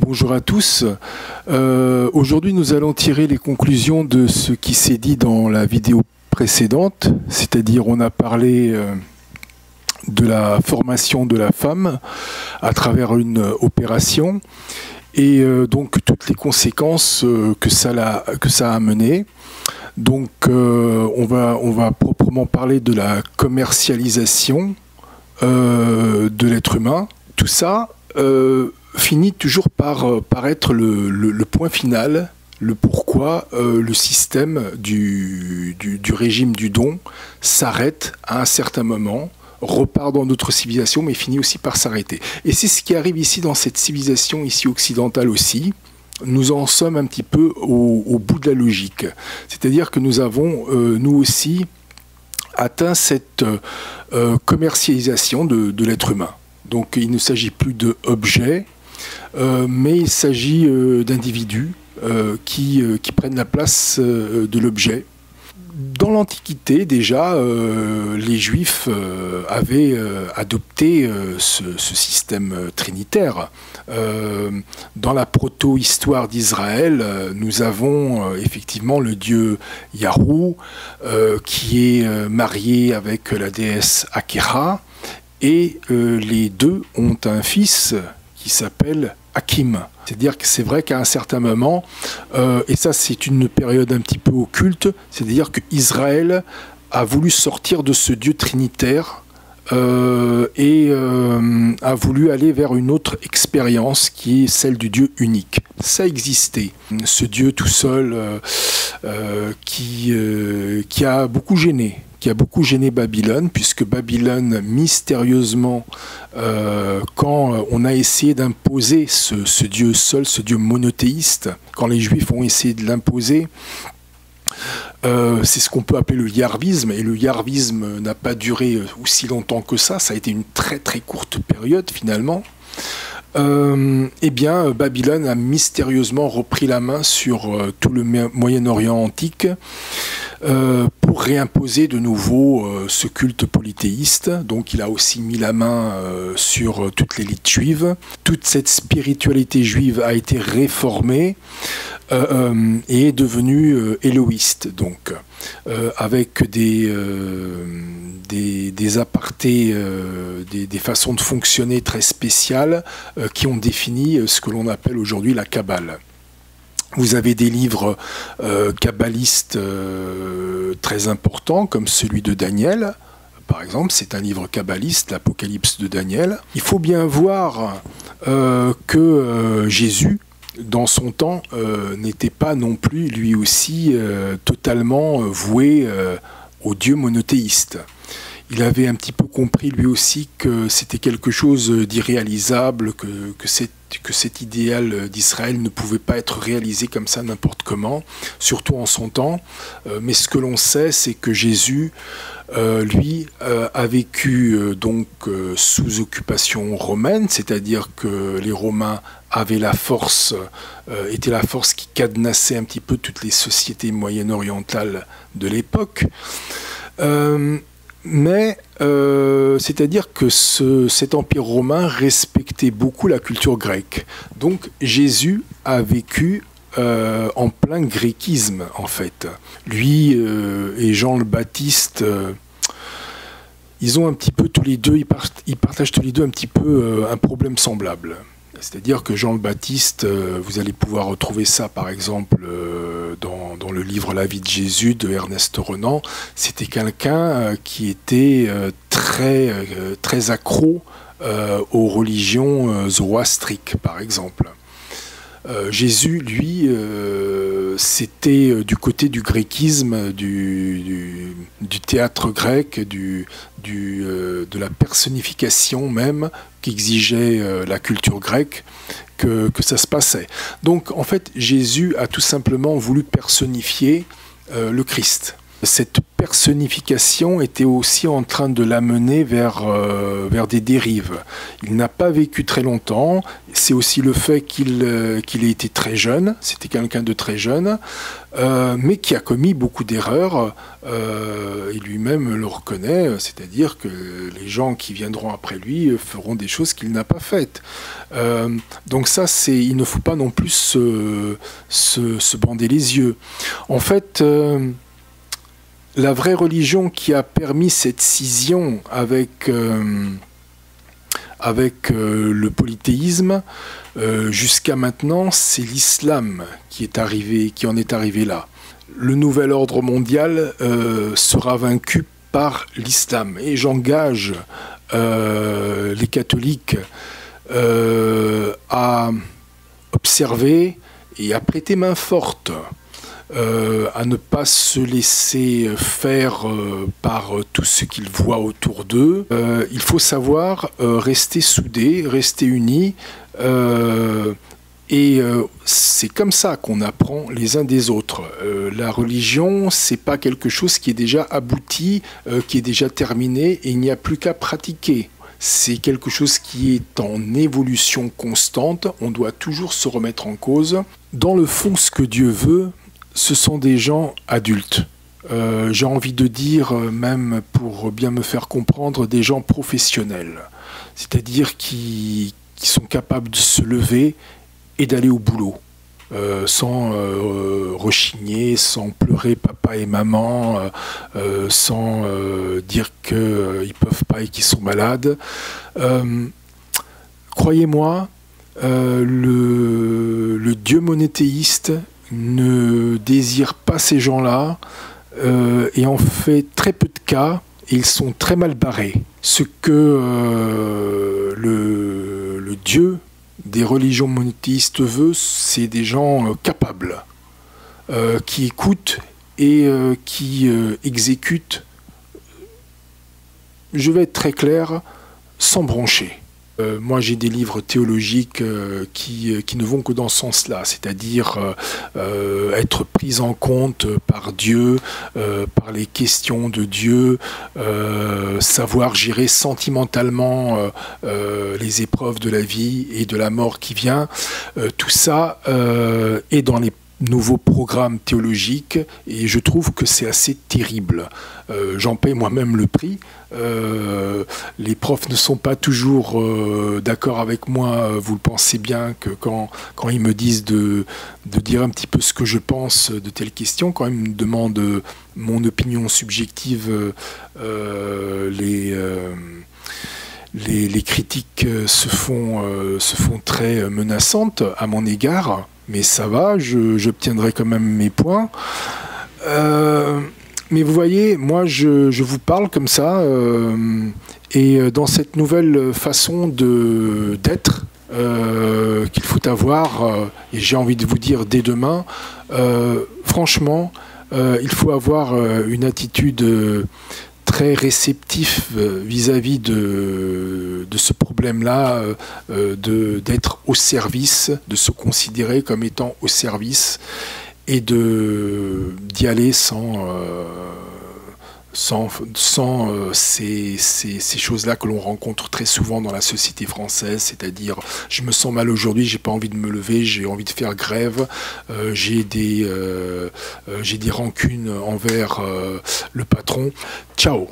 Bonjour à tous. Aujourd'hui, nous allons tirer les conclusions de ce qui s'est dit dans la vidéo précédente, c'est-à-dire on a parlé de la formation de la femme à travers une opération et donc toutes les conséquences que ça a amené. Donc on va proprement parler de la commercialisation de l'être humain. Tout ça finit toujours par être le point final, le pourquoi le système du régime du don s'arrête à un certain moment, repart dans notre civilisation, mais finit aussi par s'arrêter. Et c'est ce qui arrive ici dans cette civilisation ici occidentale aussi. Nous en sommes un petit peu au bout de la logique. C'est-à-dire que nous avons, nous aussi, atteint cette commercialisation de l'être humain. Donc il ne s'agit plus d'objets, mais il s'agit d'individus qui prennent la place de l'objet. Dans l'Antiquité, déjà, les Juifs avaient adopté ce système trinitaire. Dans la proto-histoire d'Israël, nous avons effectivement le dieu Yahweh qui est marié avec la déesse Akéra, et les deux ont un fils qui s'appelle Hakim. C'est-à-dire que c'est vrai qu'à un certain moment, et ça c'est une période un petit peu occulte, c'est-à-dire qu'Israël a voulu sortir de ce Dieu trinitaire et a voulu aller vers une autre expérience qui est celle du Dieu unique. Ça existait. Ce Dieu tout seul qui a beaucoup gêné. Qui a beaucoup gêné Babylone, puisque Babylone, mystérieusement, quand on a essayé d'imposer ce Dieu seul, ce Dieu monothéiste, quand les Juifs ont essayé de l'imposer, c'est ce qu'on peut appeler le yahvisme, et le yahvisme n'a pas duré aussi longtemps que ça a été une très très courte période finalement. Eh bien, Babylone a mystérieusement repris la main sur tout le Moyen-Orient antique pour réimposer de nouveau ce culte polythéiste. Donc il a aussi mis la main sur toute l'élite juive. Toute cette spiritualité juive a été réformée et est devenue éloïste, donc avec des apartés, des façons de fonctionner très spéciales qui ont défini ce que l'on appelle aujourd'hui la Kabbale. Vous avez des livres kabbalistes très importants, comme celui de Daniel, par exemple. C'est un livre kabbaliste, l'Apocalypse de Daniel. Il faut bien voir que Jésus, dans son temps, n'était pas non plus, lui aussi, totalement voué au Dieu monothéiste. Il avait un petit peu compris, lui aussi, que c'était quelque chose d'irréalisable, que cet idéal d'Israël ne pouvait pas être réalisé comme ça n'importe comment, surtout en son temps. Mais ce que l'on sait, c'est que Jésus, lui, a vécu donc sous occupation romaine, c'est-à-dire que les Romains avaient la force, était la force qui cadenassait un petit peu toutes les sociétés moyen-orientales de l'époque. Mais c'est-à-dire que cet empire romain respectait beaucoup la culture grecque. Donc Jésus a vécu en plein gréquisme, en fait. Lui et Jean le Baptiste, ils ont un petit peu tous les deux, ils partagent tous les deux un petit peu un problème semblable. C'est-à-dire que Jean le Baptiste, vous allez pouvoir retrouver ça par exemple dans le livre La vie de Jésus de Ernest Renan. C'était quelqu'un qui était très accro aux religions zoroastriques par exemple. Jésus, lui, c'était du côté du gréquisme, du théâtre grec, de la personnification même qu'exigeait la culture grecque, que ça se passait. Donc, en fait, Jésus a tout simplement voulu personnifier le Christ. Cette personnification était aussi en train de l'amener vers des dérives. Il n'a pas vécu très longtemps, c'est aussi le fait qu'il ait été très jeune, c'était quelqu'un de très jeune, mais qui a commis beaucoup d'erreurs, et lui-même le reconnaît, c'est-à-dire que les gens qui viendront après lui feront des choses qu'il n'a pas faites. Donc ça, il ne faut pas non plus se bander les yeux. En fait, la vraie religion qui a permis cette scission avec le polythéisme jusqu'à maintenant, c'est l'islam qui en est arrivé là. Le nouvel ordre mondial sera vaincu par l'islam. Et j'engage les catholiques à observer et à prêter main forte, à ne pas se laisser faire par tout ce qu'ils voient autour d'eux. Il faut savoir rester soudés, rester unis, et c'est comme ça qu'on apprend les uns des autres. La religion, c'est pas quelque chose qui est déjà abouti, qui est déjà terminé, et il n'y a plus qu'à pratiquer. C'est quelque chose qui est en évolution constante, on doit toujours se remettre en cause. Dans le fond, ce que Dieu veut, ce sont des gens adultes. J'ai envie de dire, même pour bien me faire comprendre, des gens professionnels. C'est-à-dire qui sont capables de se lever et d'aller au boulot. Sans rechigner, sans pleurer papa et maman, sans dire qu'ils ne peuvent pas et qu'ils sont malades. Croyez-moi, le Dieu monothéiste ne désire pas ces gens-là et en fait très peu de cas, et ils sont très mal barrés. Ce que le Dieu des religions monothéistes veut, c'est des gens capables, qui écoutent et qui exécutent, je vais être très clair, sans broncher. Moi, j'ai des livres théologiques qui ne vont que dans ce sens-là, c'est-à-dire être pris en compte par Dieu, par les questions de Dieu, savoir gérer sentimentalement les épreuves de la vie et de la mort qui vient. Tout ça est dans les nouveaux programmes théologiques et je trouve que c'est assez terrible. J'en paie moi-même le prix. Les profs ne sont pas toujours d'accord avec moi. Vous le pensez bien que quand ils me disent de dire un petit peu ce que je pense de telle question, quand ils me demandent mon opinion subjective, les critiques se font très menaçantes à mon égard. Mais ça va, j'obtiendrai quand même mes points. Mais vous voyez, moi je vous parle comme ça, et dans cette nouvelle façon d'être qu'il faut avoir, et j'ai envie de vous dire dès demain, franchement, il faut avoir une attitude très réceptif vis-à-vis de ce problème-là, d'être au service, de se considérer comme étant au service et d'y aller sans ces choses-là que l'on rencontre très souvent dans la société française, c'est-à-dire je me sens mal aujourd'hui, j'ai pas envie de me lever, j'ai envie de faire grève, j'ai des rancunes envers le patron. Ciao.